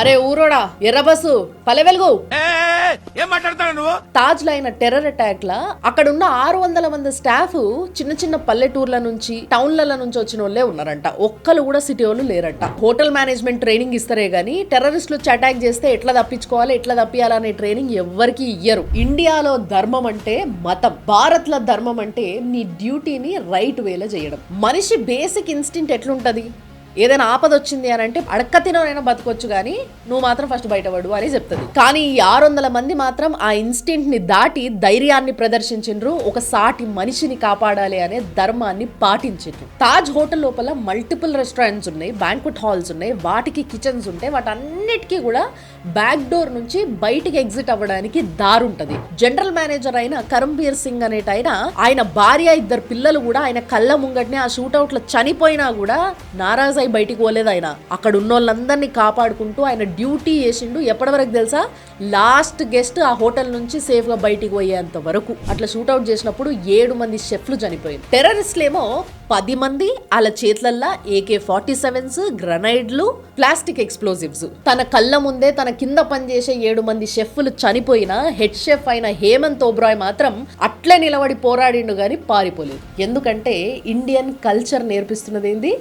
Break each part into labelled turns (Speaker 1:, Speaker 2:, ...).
Speaker 1: అరే ఊరోడా ఎర్రబస్సు పల్లె వెలుగు
Speaker 2: ఏం మాట్లాడతావు నువ్వు?
Speaker 1: తాజ్ లో అయిన టెర్రర్ అటాక్ లా అక్కడున్న 600 మంది స్టాఫ్ చిన్న చిన్న పల్లెటూర్ల నుంచి టౌన్ల నుంచి వచ్చిన వాళ్ళే ఉన్నారంట. ఒక్కరు కూడా సిటీ వాళ్ళు లేరంట. హోటల్ మేనేజ్మెంట్ ట్రైనింగ్ ఇస్తారే గానీ టెర్రరిస్టులు వచ్చి అటాక్ చేస్తే ఎట్లా తప్పించుకోవాలి ఎట్లా తప్పియాలనే ట్రైనింగ్ ఎవ్వరికి ఇయ్యరు. ఇండియాలో ధర్మం అంటే మతం, భారత్ లో ధర్మం అంటే నీ డ్యూటీని రైట్ వేలో చేయడం. మనిషి బేసిక్ ఇన్స్టింక్ట్ ఎట్లుంటది? ఏదైనా ఆపద వచ్చింది అని అంటే అడక్క తినైనా బతకొచ్చు కానీ నువ్వు మాత్రం ఫస్ట్ బయటపడు అని చెప్తుంది. కానీ ఈ 600 మంది మాత్రం ఆ ఇన్స్టింక్ట్ ని దాటి ధైర్యాన్ని ప్రదర్శించిండ్రు. ఒక సాటి మనిషిని కాపాడాలి అనే ధర్మాన్ని పాటించిండ్రు. తాజ్ హోటల్ లోపల మల్టిపుల్ రెస్టారెంట్స్ ఉన్నాయి, బ్యాంక్వెట్ హాల్స్ ఉన్నాయి, వాటికి కిచెన్స్ ఉంటాయి. వాటన్నిటికీ కూడా బ్యాక్ డోర్ నుంచి బయటికి ఎగ్జిట్ అవ్వడానికి దారి ఉంటది. జనరల్ మేనేజర్ అయిన కరంబీర్ సింగ్ అనేట ఆయన భార్య 2 పిల్లలు కూడా ఆయన కళ్ళ ముంగట్నే ఆ షూట్అవుట్ లో చనిపోయినా కూడా నారాజ్ బయటికి పోలేదు. ఆయన అక్కడ ఉన్న వాళ్ళందరినీ కాపాడుకుంటూ ఆయన డ్యూటీ చేసిండు. ఎప్పటి వరకు తెలుసా? లాస్ట్ గెస్ట్ ఆ హోటల్ నుంచి సేఫ్ గా బయటికి పోయేంత వరకు. అట్లా షూట్అవుట్ చేసినప్పుడు 7 మంది షెఫ్లు చనిపోయారు. టెర్రరిస్టులేమో 10 మంది వాళ్ళ చేతులల్లా AK-47s, గ్రనైడ్లు, ప్లాస్టిక్ ఎక్స్ప్లోజివ్స్. తన కళ్ళ ముందే తన కింద పనిచేసే 7 మంది షెఫ్లు చనిపోయినా హెడ్ షెఫ్ అయిన హేమంత్ ఓబ్రాయ్ మాత్రం అట్లే నిలబడి పోరాడిండు గాని పారిపోలేదు. ఎందుకంటే ఇండియన్ కల్చర్ నేర్పిస్తున్నది ఏంది?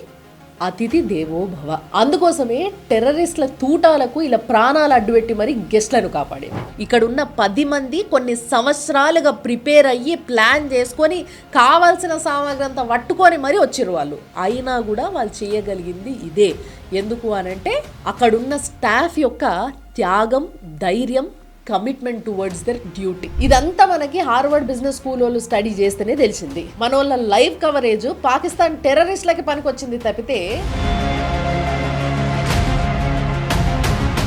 Speaker 1: అతిథి దేవో భవ. అందుకోసమే టెర్రరిస్టుల తూటాలకు ఇలా ప్రాణాలు అడ్డుపెట్టి మరి గెస్ట్లను కాపాడే. ఇక్కడ ఉన్న 10 మంది కొన్ని సంవత్సరాలుగా ప్రిపేర్ అయ్యి ప్లాన్ చేసుకొని కావాల్సిన సామాగ్రి అంతా పట్టుకొని మరి వచ్చిర్రు వాళ్ళు. అయినా కూడా వాళ్ళు చేయగలిగింది ఇదే. ఎందుకు అనంటే అక్కడున్న స్టాఫ్ యొక్క త్యాగం, ధైర్యం, కమిట్మెంట్ టువర్డ్స్ దర్ డ్యూటీ. ఇదంతా మనకి హార్వర్డ్ బిజినెస్ స్కూల్ వాళ్ళు స్టడీ చేస్తేనే తెలిసింది. మన వాళ్ళ లైవ్ కవరేజ్ పాకిస్తాన్ టెర్రరిస్టులకి పనికొచ్చింది తప్పితే